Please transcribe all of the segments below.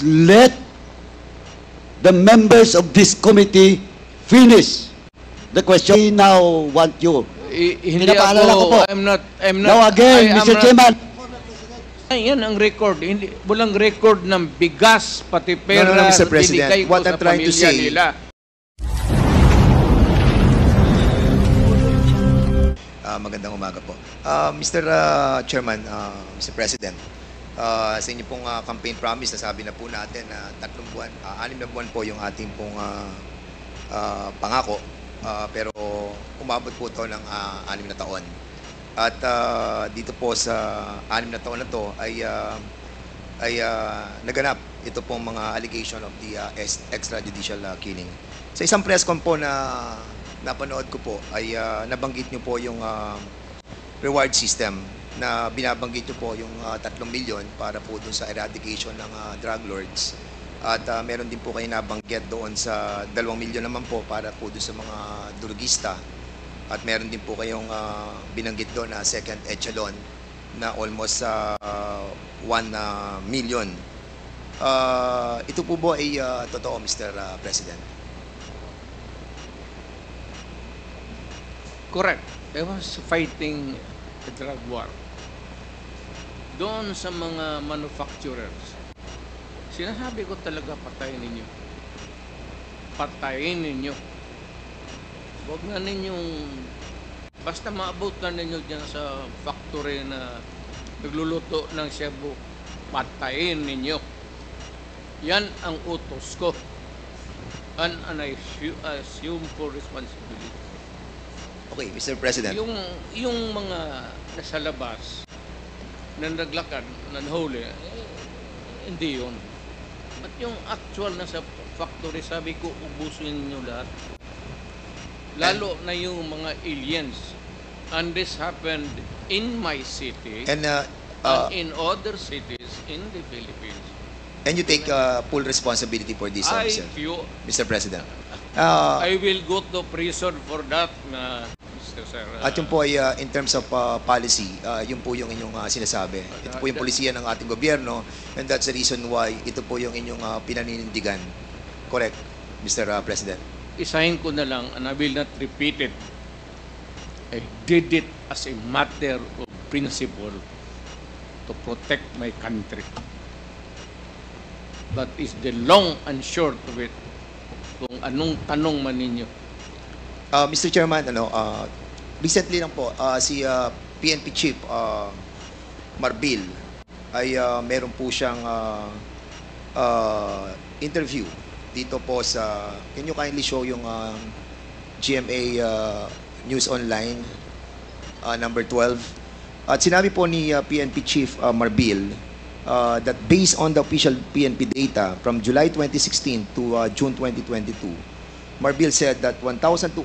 let the members of this committee finish the question. We now want you. Hindi Pinapaalala ko po. I'm not, Now again, I am Mr. not- Chairman. Ay, yan ang record. Hindi, walang record ng bigas, pati pera No, Mr. na President. binigay ko What sa I'm trying to pamilya say- nila. Magandang umaga po. Mr. Chairman, Mr. President, sa inyo pong campaign promise, nasabi na po natin na 3 buwan, 6 na buwan po yung ating pong pangako. Pero umabot po ito ng 6 na taon. At dito po sa 6 na taon na to ay naganap ito pong mga allegation of the extrajudicial killing. Sa isang press con po na napanood ko po ay nabanggit nyo po yung reward system na binabanggit nyo po yung 3 milyon para po dun sa eradication ng drug lords. At meron din po kayo nabanggit doon sa 2 milyon naman po para po dun sa mga drugista. At meron din po kayong binanggit doon na second echelon na almost 1 million. Ito po ba ay totoo, Mr. President? Correct. I was fighting a drug war. Doon sa mga manufacturers, sinasabi ko talaga patayin ninyo. Patayin ninyo. Huwag na ninyong, basta maabot na ninyo dyan sa factory na nagluluto ng Cebu, patayin ninyo. Yan ang utos ko. And I assume for responsibility. Okay, Mr. President. Yung mga nasa labas na naglakad, nanhuli, hindi yun. At yung actual nasa factory, sabi ko, ubusin nyo lahat. Lalo na yung mga aliens. And this happened in my city And in other cities in the Philippines. and you take full responsibility for this, Mr. President. I will go to prison for that, Mr. Sir. At yun po ay in terms of policy, yun po yung inyong sinasabi. Ito po yung polisiya ng ating gobyerno, and that's the reason why ito po yung inyong pinaninindigan. Correct, Mr. President? Isahin ko na lang, and I will not repeat it. I did it as a matter of principle to protect my country. That is the long and short of it. Kung anong tanong man ninyo. Mr. Chairman, recently lang po, si PNP Chief Marbil ay meron po siyang interview dito po sa, can you kindly show yung GMA News Online number 12. At sinabi po ni PNP Chief Marbil that based on the official PNP data from July 2016 to June 2022, Marbil said that 1,286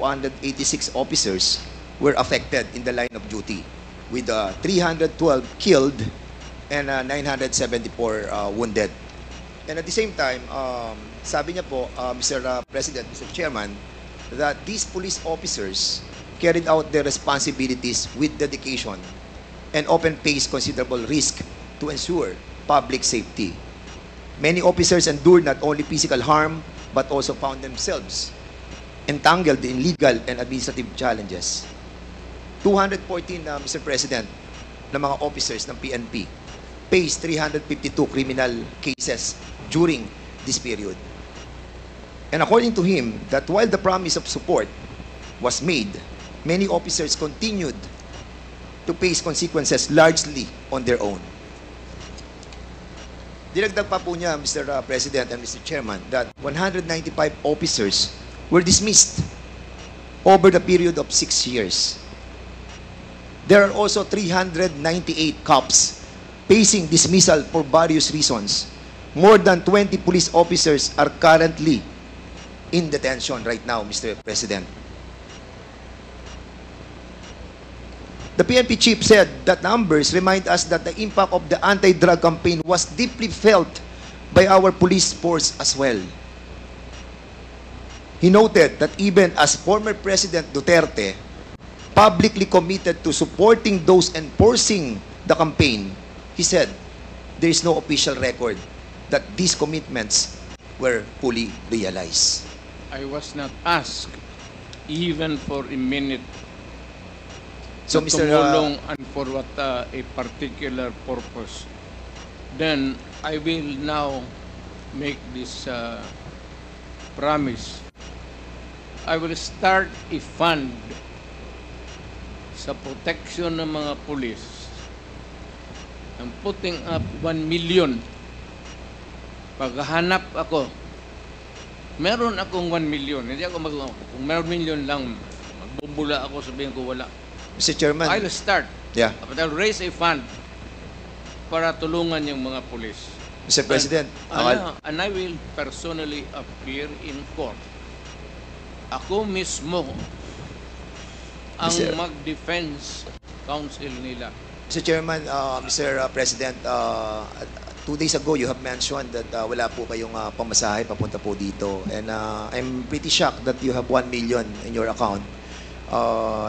officers were affected in the line of duty, with 312 killed and 974 wounded. And at the same time, sabi niya po, Mr. President, Mr. Chairman, that these police officers carried out their responsibilities with dedication and often faced considerable risk to ensure public safety. Many officers endured not only physical harm, but also found themselves entangled in legal and administrative challenges. 214, Mr. President, na mga officers ng PNP faced 352 criminal cases during this period. And according to him, that while the promise of support was made, many officers continued to face consequences largely on their own. Dinagdag pa po niya, Mr. President and Mr. Chairman, that 195 officers were dismissed over the period of 6 years. There are also 398 cops facing dismissal for various reasons. More than 20 police officers are currently in detention right now, Mr. President. The PNP chief said that numbers remind us that the impact of the anti-drug campaign was deeply felt by our police force as well. He noted that even as former President Duterte publicly committed to supporting those enforcing the campaign, he said there is no official record that these commitments were fully realized? I was not asked even for a minute So, na Mr. tumulong and for what a particular purpose. Then I will now make this promise. I will start a fund sa protection ng mga pulis. I'm putting up 1 million. Paghahanap ako, meron akong 1 million. Hindi ako kung meron million lang, magbubula ako, sabihin ko wala. Mr. Chairman, I'll start. yeah. But I'll raise a fund para tulungan yung mga pulis. Mr. President, And I will personally appear in court. Ako mismo ang Mr. mag-defense counsel nila. Mr. Chairman, Mr. President, 2 days ago you have mentioned that wala po kayong pamasahe papunta po dito, and I'm pretty shocked that you have 1 million in your account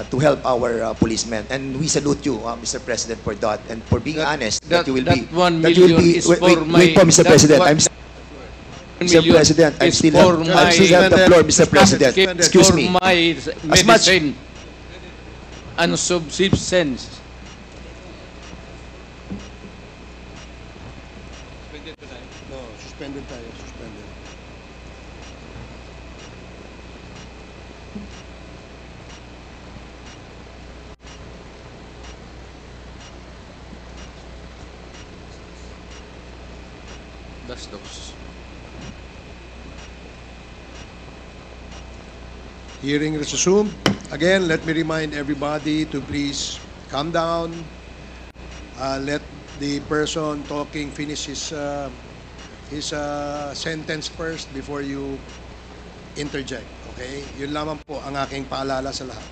to help our policemen, and we salute you, Mr. President, for that, and for being honest that you will that be 1 that you will million be is for my- wait po, Mr. that President, one- I'm Mr. million President, I is still for have, I still have the floor, Mr. President. Excuse for me. my As much- medicine and subsistence. No, suspended tayo, suspended. Bastos. Hearing resumed. Again, let me remind everybody to please calm down. Let the person talking finish his sentence first before you interject. Okay? Yun lamang po ang aking paalala sa lahat.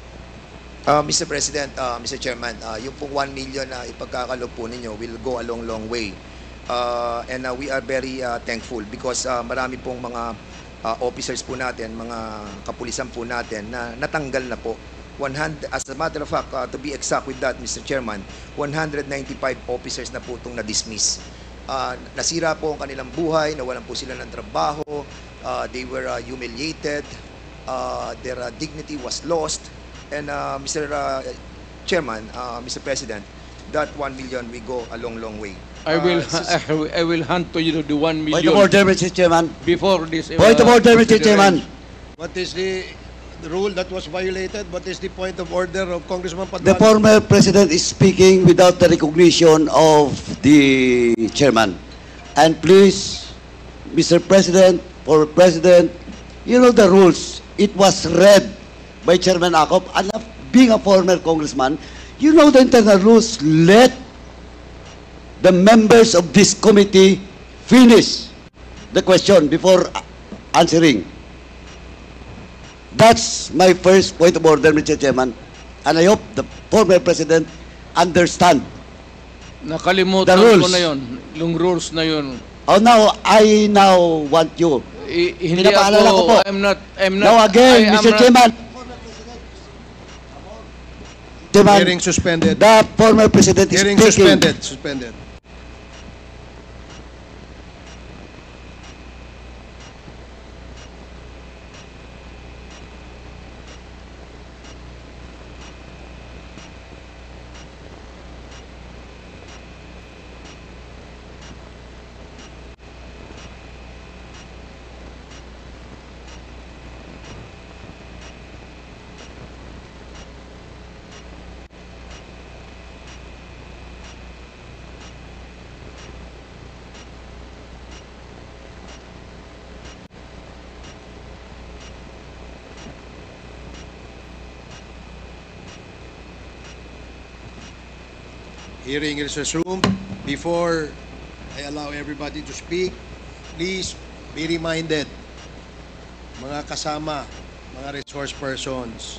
Mr. President, Mr. Chairman, yung pong 1 million na ipagkakalob po ninyo will go a long, long way. And we are very thankful because marami pong mga officers po natin, mga kapulisan po natin na natanggal na po. 100, as a matter of fact, to be exact with that, Mr. Chairman, 195 officers na po itong na-dismiss. Nasira po ang kanilang buhay, nawalan po sila ng trabaho, they were humiliated, their dignity was lost. And Mr. Chairman, Mr. President, that 1 million will go a long, long way. I will hand to you the 1 Point of million order, Mr. Chairman. before this. Point of order, Mr. Chairman. What is the rule that was violated? What is the point of order of Congressman The Paduano? former president is speaking without the recognition of the chairman. And please, Mr. President, former president, you know the rules. It was read by Chairman Acop. And being a former congressman, you know the internal rules. Let the members of this committee finish the question before answering. That's my first point of order, Mr. Chairman. And I hope the former president understand. Nakalimutan The rules. ko na yun. Yung rules na yun. Oh, now, I now want you. Hindi Pinapaalala ko po. I'm not, Now again, I am Mr. not- Chairman. Chairman, Hearing suspended. the former president is Hearing speaking. suspended. Hearing is resumed. Before I allow everybody to speak, please be reminded, mga kasama, mga resource persons,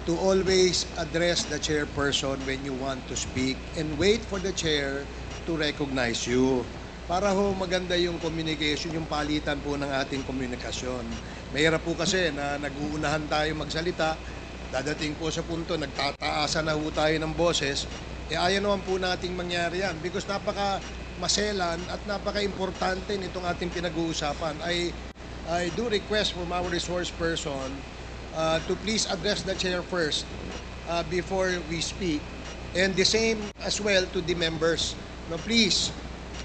to always address the chairperson when you want to speak and wait for the chair to recognize you. Para ho maganda yung communication, yung palitan po ng ating komunikasyon. Mahirap po kasi na nag-uunahan tayo magsalita, dadating po sa punto, nagtataasan na ho tayo ng boses, ayaw naman po nating mangyari yan because napaka maselan at napaka-importante nitong ating pinag-uusapan. I do request from our resource person to please address the chair first before we speak. And the same as well to the members. No, please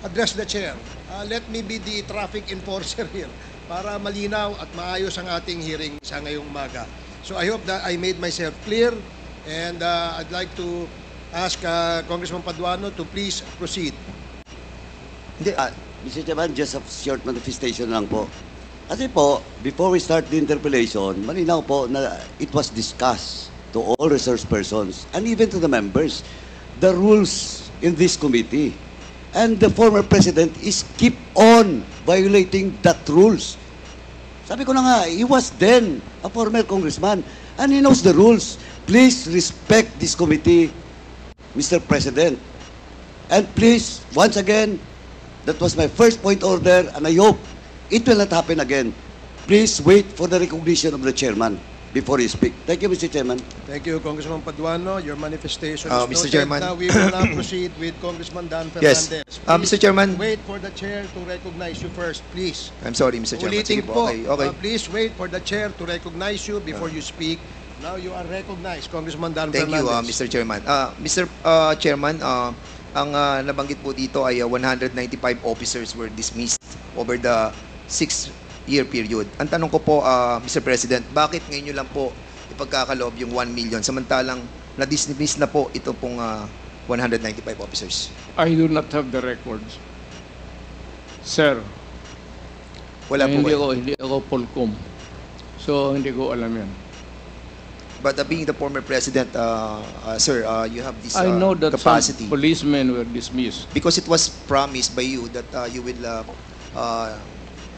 address the chair. Let me be the traffic enforcer here para malinaw at maayos ang ating hearing sa ngayong umaga. So I hope that I made myself clear, and I'd like to ask Congressman Paduano to please proceed. Hindi, Mr. Chairman, just a short manifestation lang po. Kasi po, before we start the interpellation, malinaw po na it was discussed to all resource persons and even to the members, the rules in this committee. And the former president is keep on violating that rules. Sabi ko na nga, he was then a former congressman and he knows the rules. Please respect this committee, Mr. President. And please, once again, that was my first point order, and I hope it will not happen again. Please wait for the recognition of the chairman before you speak. Thank you, Mr. Chairman. Thank you, Congressman Paduano. Your manifestation is Mr. noted. Chairman. Now we will now proceed with Congressman Dan Yes. Fernandez. Mr. Chairman. Wait for the chair to recognize you first, please. I'm sorry, Mr. Chairman. Ulitin Sige po, po. Okay. please wait for the chair to recognize you before you speak. Now you are recognized, Congressman Dan Thank you, Fernandez. Mr. Chairman. Mr. Chairman, ang nabanggit po dito ay 195 officers were dismissed over the 6-year period. Ang tanong ko po, Mr. President, bakit ngayon nyo lang po ipagkakaloob yung 1 million samantalang na-dismiss na po ito pong 195 officers? I do not have the records. Sir, Wala po kayo. hindi ako Polcom. So, hindi ko alam yan. But being the former president, sir, you have this I know that capacity. some policemen were dismissed. Because it was promised by you that you will,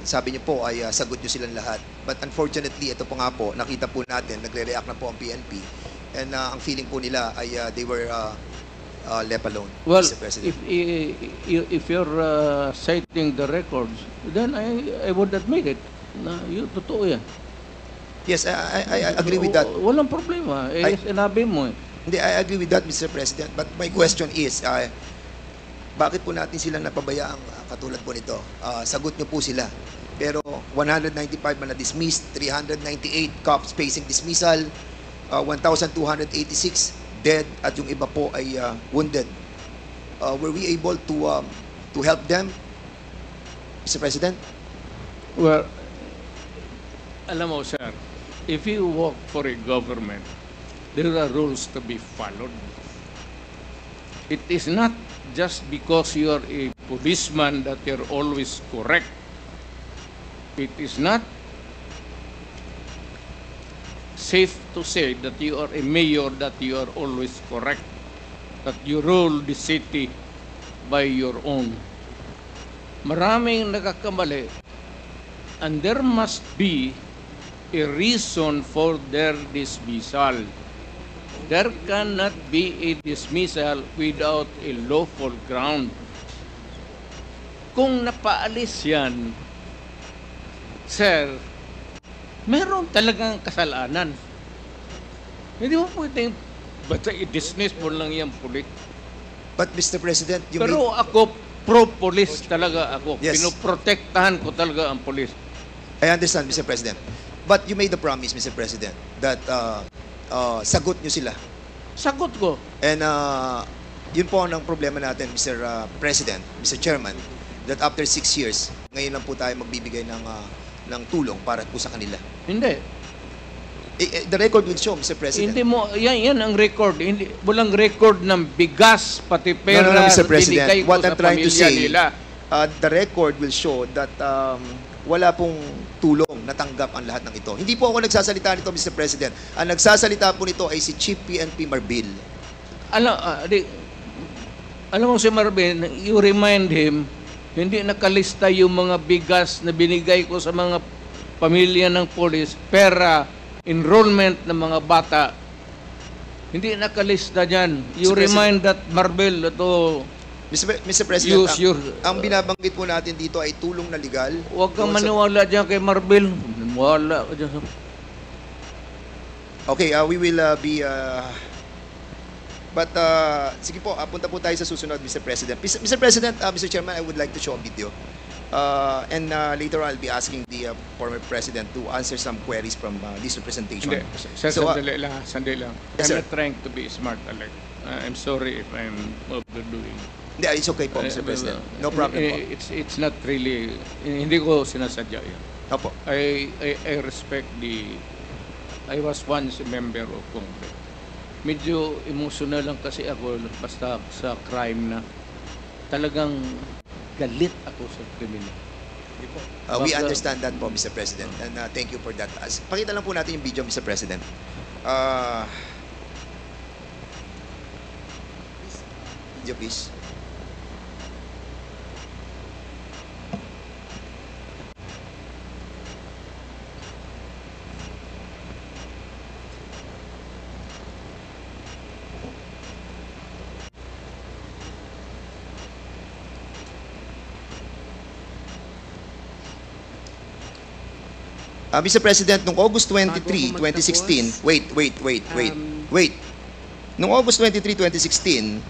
sabi niyo po ay sagot niyo silang lahat. But unfortunately, ito po nga po, nakita po natin, nagre-react na po ang PNP. And ang feeling po nila ay they were left alone, Well, Mr. President. if you're citing the records, then I would admit it. Na yun, totoo yan. Yes, I agree with that. Walang problema. Sinabi mo eh. Hindi, I agree with that, Mr. President. But my question is, bakit po natin silang napabayaang katulad po nito? Sagot niyo po sila. Pero 195 man na-dismissed, 398 cops facing dismissal, 1,286 dead, at yung iba po ay wounded. Were we able to help them, Mr. President? Well, alam mo, sir, if you work for a government, there are rules to be followed. It is not just because you are a policeman that you're always correct. It is not safe to say that you are a mayor that you are always correct, that you rule the city by your own. Maraming nagkakamali, and there must be a reason for their dismissal. There cannot be a dismissal without a lawful ground. Kung napaalis yan, sir, meron talagang kasalanan. Hindi mo pwedeng basta i-dismiss mo lang yung pulit. But Mr. President, you Pero ako, pro-police talaga ako. Yes. Pinoprotektahan ko talaga ang police. I understand, Mr. President. But you made the promise, Mr. President, that sagot nyo sila. Sagot ko. And yun po ang problema natin, Mr. President, Mr. Chairman, that after 6 years, ngayon lang po tayo magbibigay ng tulong para po sa kanila. Hindi. The record will show, Mr. President. Hindi mo, yan ang record. Hindi, walang record ng bigas, pati pera No, Mr. na President. binigay ko What sa I'm trying to pamilya say, nila. The record will show that wala pong tulong natanggap ang lahat ng ito. Hindi po ako nagsasalita nito, Mr. President. Ang nagsasalita po nito ay si Chief PNP Marbil. Alam mo si Marvin, you remind him, hindi nakalista yung mga bigas na binigay ko sa mga pamilya ng polis, pera, enrollment ng mga bata. Hindi nakalista dyan. You Mr. President. remind that Marvel to Mr. President, use your... ang binabanggit po natin dito ay tulong na legal. Huwag kang Doon sa- maniwala dyan kay Marvel. Wala ka dyan. Okay, we will be But sige po, punta po tayo sa susunod, Mr. President. Mr. President, Mr. Chairman, I would like to show a video. And later I'll be asking the former President to answer some queries from this representation. Hindi, sir, So, sandali lang. Yes, sir. I'm not trying to be smart, Alec. I'm sorry if I'm overdoing. Hindi, it's okay po, Mr. President. No problem po. It's not really, hindi ko sinasadya yun. Opo. I respect I was once a member of Congress. Medyo emotional lang kasi ako basta sa crime na talagang galit ako sa kriminal. We Baka- understand that po, Mr. President. And thank you for that. Pakita lang po natin yung video, Mr. President. Video, please. Mr. President, noong August 23, 2016, wait. Noong August 23, 2016,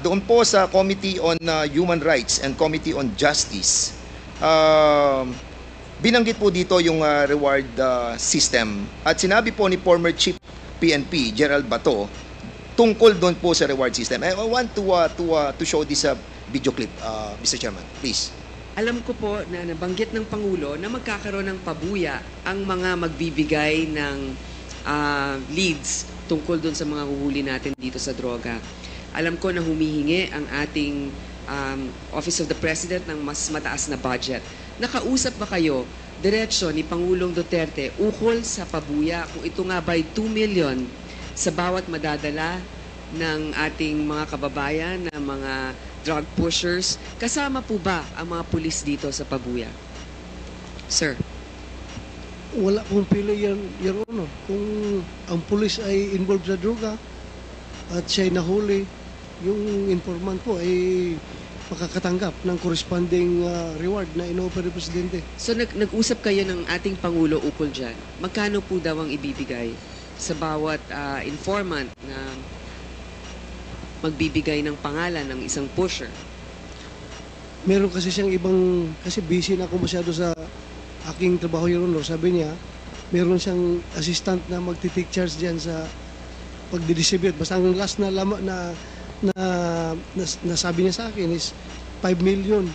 doon po sa Committee on Human Rights and Committee on Justice, binanggit po dito yung reward system. At sinabi po ni former Chief PNP, Gerald Bato, tungkol doon po sa reward system. I want to show this video clip, Mr. Chairman, please. Alam ko po na nabanggit ng Pangulo na magkakaroon ng pabuya ang mga magbibigay ng leads tungkol doon sa mga huhuli natin dito sa droga. Alam ko na humihingi ang ating Office of the President ng mas mataas na budget. Nakausap ba kayo diretsyo ni Pangulong Duterte ukol sa pabuya kung ito nga ba'y 2 million sa bawat madadala ng ating mga kababayan na mga drug pushers? Kasama po ba ang mga pulis dito sa pabuya? Sir. Wala pong pili yan, Your Honor. Kung ang pulis ay involved sa droga at siya'y nahuli, yung informant po ay makakatanggap ng corresponding reward na in-offer ng Presidente. So nag-usap kayo ng ating Pangulo ukol dyan. Magkano po daw ang ibibigay sa bawat informant na magbibigay ng pangalan ng isang pusher? Meron kasi siyang ibang, kasi busy na ako masyado sa aking trabaho, Your Honor. Sabi niya, meron siyang assistant na magti-take charge diyan sa pagdi-distribute. Basta ang last na sabi niya sa akin is 5 million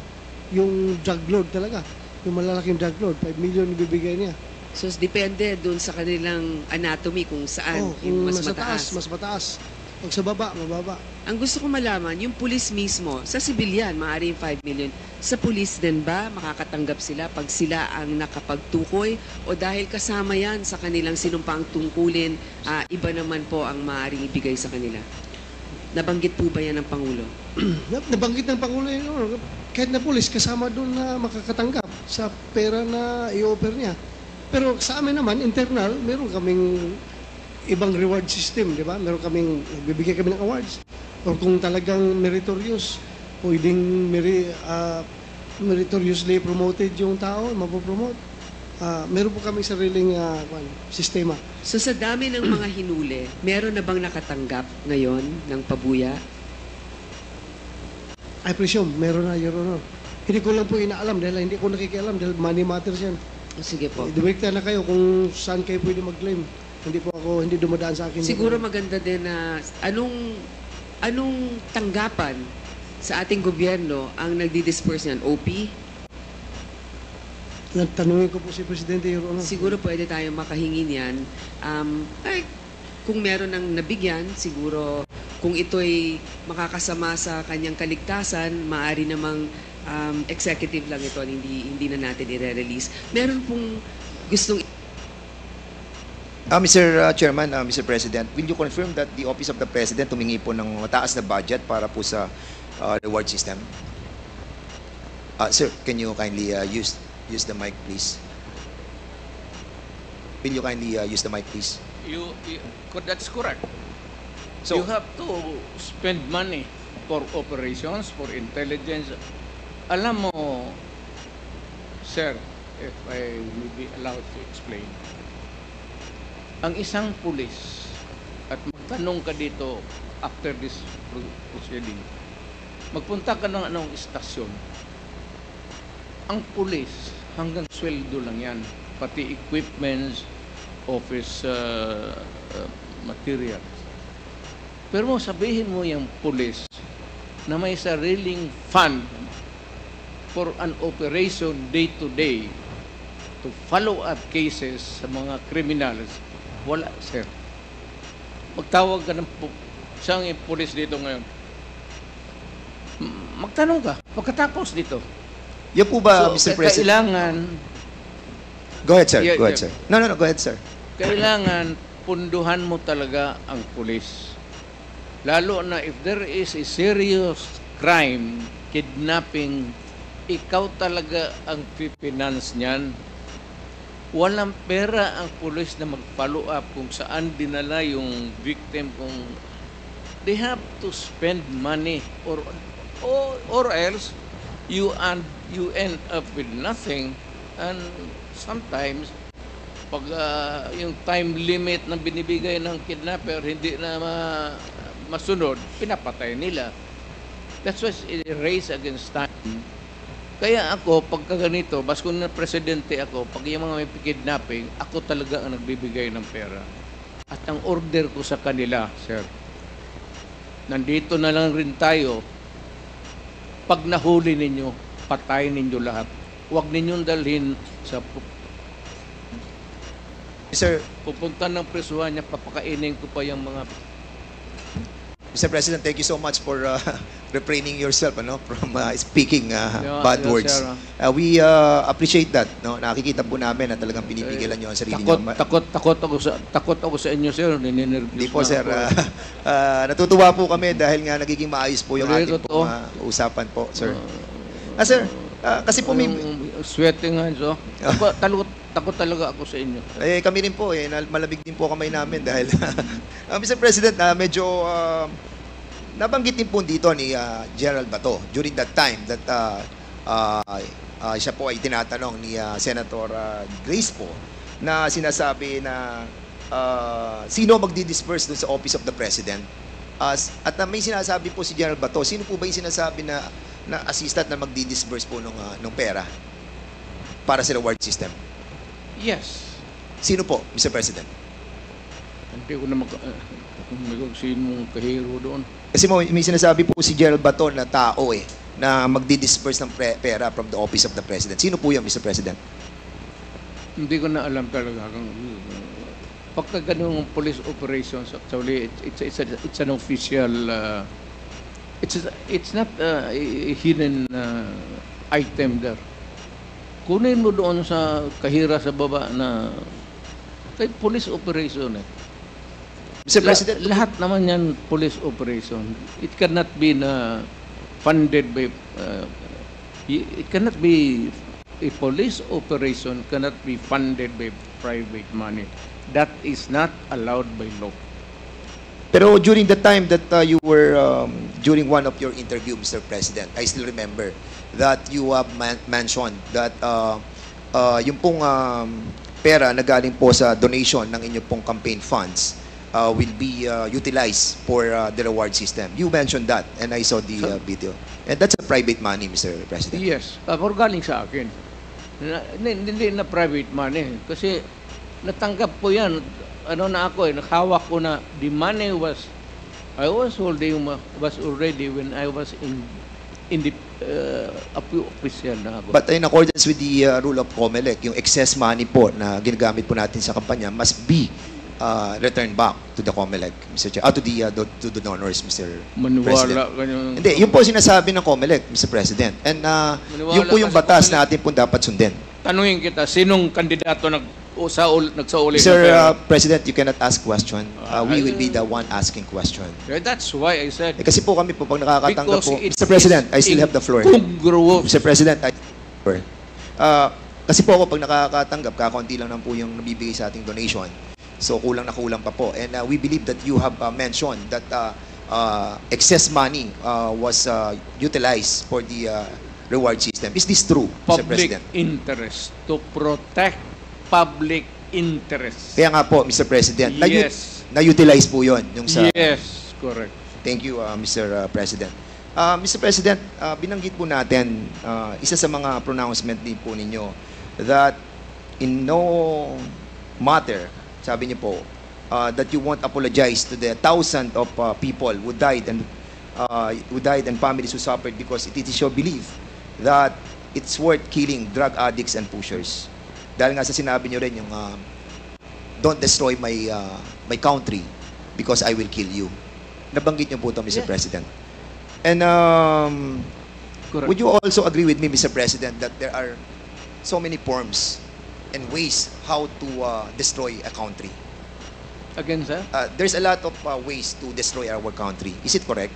yung drug load talaga. Yung malalaking drug load, 5 million ibibigay niya. So depende doon sa kanilang anatomy kung saan Kung yung mas nasa mataas. mas mataas. Pag sa baba, mababa. Ang gusto ko malaman, yung pulis mismo, sa sibilyan, maaaring 5 million. Sa pulis din ba, makakatanggap sila pag sila ang nakapagtukoy? O dahil kasama yan sa kanilang sinumpang tungkulin, iba naman po ang maaaring ibigay sa kanila? Nabanggit po ba yan ng Pangulo? Nabanggit ng Pangulo yun, kahit na pulis, kasama doon na makakatanggap sa pera na i-offer niya. Pero sa amin naman, internal, meron kaming ibang reward system, di ba? Meron kaming, bibigyan kami ng awards. O kung talagang meritorious, pwedeng meritoriously promoted yung tao, mapopromote. Meron po kami sariling sistema. So sa dami ng mga hinuli, meron na bang nakatanggap ngayon ng pabuya? I presume, meron na, Your Honor. Hindi ko lang po inaalam dahil hindi ko nakikialam dahil money matters yan. O, sige po. Direkta na kayo kung saan kayo pwede mag-claim. Hindi dumadaan sa akin. Siguro maganda din na anong tanggapan sa ating gobyerno ang nagdi-disperse niyan? OP? Tanungin ko po si Presidente, Your Honor. Siguro pwede tayong makahingi niyan. Kung meron ng nabigyan, siguro kung ito'y makakasama sa kanyang kaligtasan, maaari namang executive lang ito, hindi na natin i-release. Meron pong gustong Mr. Chairman, Mr. President, will you confirm that the Office of the President tumingi po ng mataas na budget para po sa reward system? Sir, can you kindly use the mic, please? Will you kindly use the mic, please? That's correct. So, You have to spend money for operations, for intelligence. Alam mo, sir, if I may be allowed to explain, ang isang pulis, at magtanong ka dito after this proceeding, magpunta ka ng anong istasyon. Ang pulis, hanggang sweldo lang yan. Pati equipments, office materials. Pero mo sabihin mo yung pulis na may sariling fund for an operation day-to-day to follow up cases sa mga criminals, wala, sir. Magtawag ka ng isang pulis dito ngayon. Magtanong ka, pagkatapos dito. Yan po ba, Mr. President? Kailangan, Go ahead, sir. Yeah, Go ahead, yeah. sir. No, go ahead, sir. kailangan punduhan mo talaga ang pulis. Lalo na if there is a serious crime, kidnapping, ikaw talaga ang finance niyan. Walang pera ang pulis na mag-follow up kung saan dinala yung victim, kung they have to spend money or else you end up with nothing. And sometimes pag yung time limit na binibigay ng kidnapper hindi na masunod, pinapatay nila. That's why it's a race against time. Kaya ako, pagka ganito, bas kung na presidente ako, pag yung mga may kidnapping, ako talaga ang nagbibigay ng pera. At ang order ko sa kanila, sir, nandito na lang rin tayo, pag nahuli ninyo, patayin ninyo lahat. Huwag ninyong dalhin sa Sir, pupunta ng presuhan niya, papakainin ko pa yung mga... Mr. President, thank you so much for refraining yourself from speaking bad yeah, words. sir. We appreciate that. No? Nakikita po namin na talagang pinipigilan nyo ang sarili nyo. Takot ako sa inyo, sir. Hindi po, sir. Natutuwa po kami dahil nga nagiging maayos po yung ating pong usapan po, sir. Sir, kasi po may... Sweating hands, oh. Takot talaga ako sa inyo. Kami rin po, malamig din po kamay namin dahil... Mr. President, medyo... nabanggit din po dito ni Gerald Bato during that time that siya po ay tinatanong ni Senator Grace po na sinasabi na sino magdi-disperse dun sa Office of the President. At may sinasabi po si General Bato, sino po ba yung sinasabi na assistant na magdi-disperse po ng pera para sa reward system? Yes. Sino po, Mr. President? Hindi ko na sino mong kahiro doon. Kasi may sinasabi po si Gerald Bato na tao na magdi-disperse ng pera from the Office of the President. Sino po yan, Mr. President? Hindi ko na alam talaga. Pagka ganung police operations, actually, it's an official, it's not a hidden item there. Kunin mo doon sa kahira sa baba na kay police operation Mr. President, lahat naman yan police operation. It cannot be funded by it cannot be a police operation cannot be funded by private money. That is not allowed by law. pero during the time that you were during one of your interview, Mr. President, I still remember that you have mentioned that yung pong pera na galing po sa donation ng inyong pong campaign funds will be utilized for the reward system. You mentioned that, and I saw the video. And that's a private money, Mr. President. Yes, pero galing sa akin. Hindi na private money. Kasi natanggap ko yan. Nakahawak ko na the money I was already when I was in the official na ako. But in accordance with the rule of COMELEC, yung excess money po na ginagamit po natin sa kampanya must be returned back to the COMELEC, Mr. Chair, to the donors, Mr. Maniwala President. ganyan. Hindi, yun po sinasabi ng COMELEC, Mr. President. And yun po yung batas na atin po dapat sundin. Tanungin kita, sinong kandidato nagsauli? Mr. President, you cannot ask question. We will be the one asking question. That's why I said, Kasi po kami po, pag nakakatanggap because po, it Mr. President, is I still have the floor. incongruous. Mr. President, kasi po ako, pag nakakatanggap, kakaunti lang po yung nabibigay sa ating donation. So, kulang na kulang pa po. And we believe that you have mentioned that excess money was utilized for the reward system. Is this true, Mr. Public President? interest. To protect public interest. Kaya nga po, Mr. President, Yes. na-utilize po yun. Yung sa, Yes, correct. Thank you, Mr. President. Mr. President, binanggit po natin, isa sa mga pronouncement din po ninyo, that in no matter, sabi niyo po, that you won't apologize to the thousands of people who died and families who suffered because it is your belief that it's worth killing drug addicts and pushers. Dahil nga sa sinabi niyo rin yung don't destroy my country because I will kill you. Nabanggit niyo po ito, Mr. Yeah. President. And Correct. would you also agree with me, Mr. President, that there are so many forms and ways how to destroy a country? Again, sir? There's a lot of ways to destroy our country. Is it correct?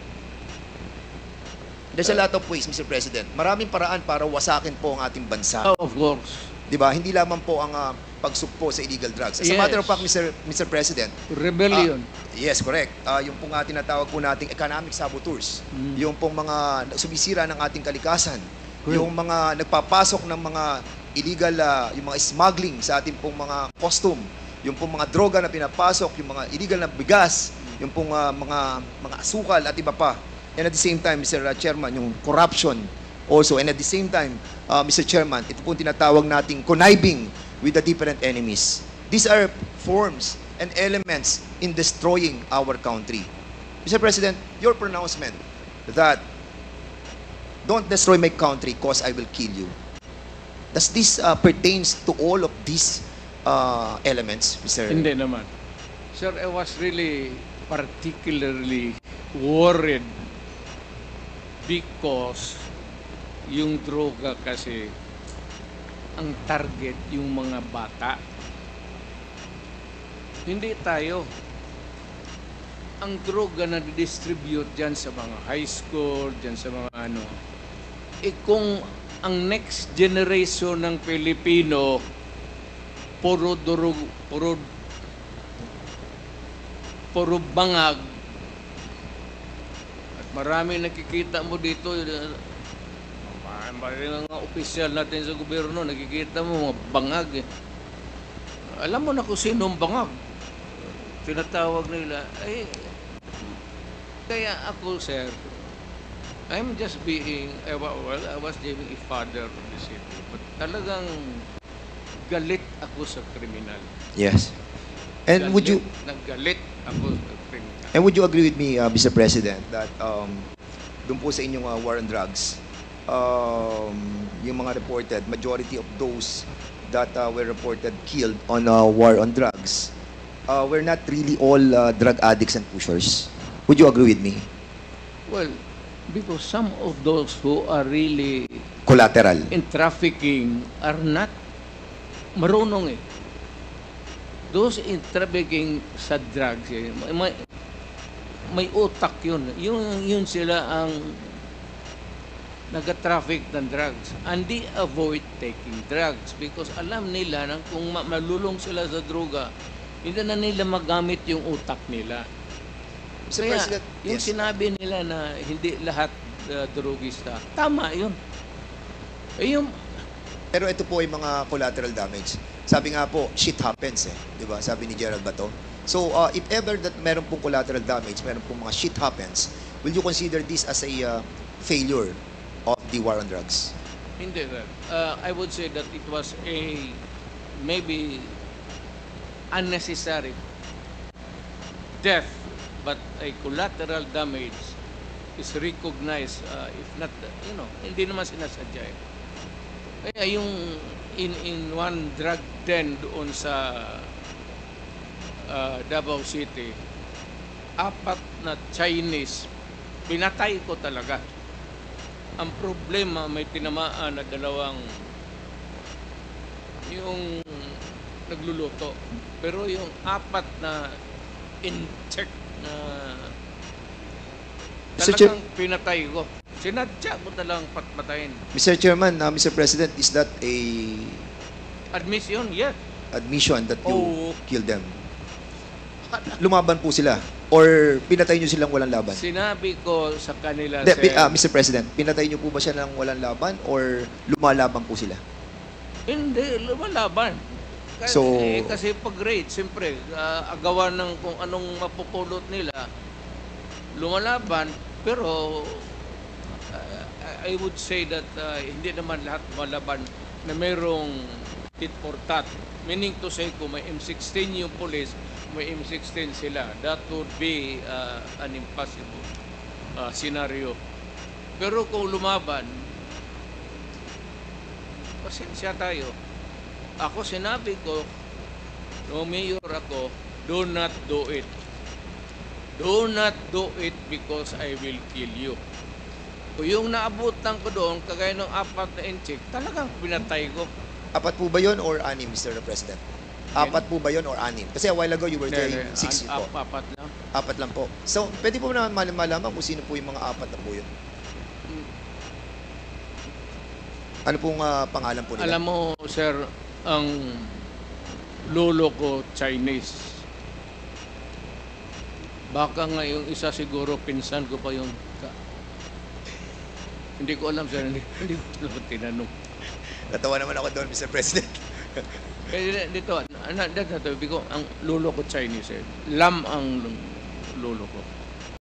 There's a lot of ways, Mr. President. Maraming paraan para wasakin po ang ating bansa. Oh, of course. Di ba? Hindi lamang po ang pagsugpo sa illegal drugs. As a Yes. matter of fact, Mr. President, Rebellion. yes, correct. Yung pong tinatawag po nating economic saboteurs, yung pong mga sumisira ng ating kalikasan, Correct. yung mga nagpapasok ng mga illegal, yung mga smuggling sa ating pong mga costume, yung pong mga droga na pinapasok, yung mga illegal na bigas, yung pong mga asukal at iba pa. And at the same time, Mr. Chairman, yung corruption also. And at the same time, Mr. Chairman, ito po tinatawag nating conniving with the different enemies. These are forms and elements in destroying our country. Mr. President, your pronouncement that don't destroy my country because I will kill you. Does this pertains to all of these elements, Mr. Hindi naman. Sir, I was really particularly worried because yung droga kasi ang target yung mga bata. Hindi tayo. Ang droga na distribute dyan sa mga high school, dyan sa mga ano, kung ang next generation ng Pilipino puro durog, puro bangag, at marami nakikita mo dito, mga opisyal natin sa gobyerno, nakikita mo mga bangag. Alam mo na kung sino ang bangag. Tinatawag nila. Kaya ako, sir, I'm just being, I was being a father of the city. But talagang galit ako sa kriminal. Yes. And would you Naggalit ako sa kriminal. And would you agree with me, Mr. President, that doon po sa inyong war on drugs, yung mga reported, majority of those that were reported killed on war on drugs were not really all drug addicts and pushers? Would you agree with me? Well, because some of those who are really Collateral. in trafficking are not marunong eh. Those in trafficking sa drugs, may utak yun. Yun sila ang nag-traffic ng drugs. And they avoid taking drugs because alam nila na kung malulong sila sa droga, hindi na nila magamit yung utak nila. Mr. Kaya, President, yung yes. sinabi nila na hindi lahat drogista, tama yun. Yung Pero ito po ay mga collateral damage. Sabi nga po, shit happens eh. Di ba? Sabi ni Gerald Bato. So, if ever that meron pong collateral damage, meron pong mga shit happens, will you consider this as a failure of the war on drugs? Hindi, sir. I would say that it was a maybe unnecessary death, but a collateral damage is recognized, if not, hindi naman sinasadya eh. Kaya yung in one drug den doon sa Davao City, 4 na Chinese, pinatay ko talaga. Ang problema, may tinamaan na 2 yung nagluluto. Pero yung 4 na in-check na Mr. Chair- talagang pinatay ko. Sinadya ko talang patmatayin. Mr. Chairman, Mr. President, is that a Admission, yes. admission that you Oh. killed them? Lumaban po sila? Or pinatay nyo silang walang laban? Sinabi ko sa kanila, Hindi, sir, Mr. President, pinatay nyo po ba siya ng walang laban or lumalaban po sila? hindi, lumalaban. Kasi, So- kasi pag raid, siyempre, agawan ng kung anong mapupulot nila, lumalaban, pero I would say that hindi naman lahat malaban na mayroong tit for tat. Meaning to say, kung may M16 yung police, may M16 sila. That would be an impossible scenario. Pero kung lumaban, pasensya tayo. Ako sinabi ko, nung mayor ako, do not do it. Do not do it because I will kill you. Kung yung naabutan ko doon, kagaya ng 4 na inchik, talagang pinatay ko. 4 po ba yun or 6, Mr. President? 4 po ba yun or 6? Kasi a while ago you were saying 6 po. 4 lang. 4 lang po. So, pwede po na malaman kung sino po yung mga 4 na po yun? Ano pong pangalan po nila? Alam mo, sir, ang lolo ko Chinese. Baka nga yung isa siguro pinsan ko pa yung hindi ko alam, sir. Hindi ko alam tinanong. Natawa naman ako doon, Mr. President. Kaya dito, ang lolo ko Chinese. Lam ang lolo ko.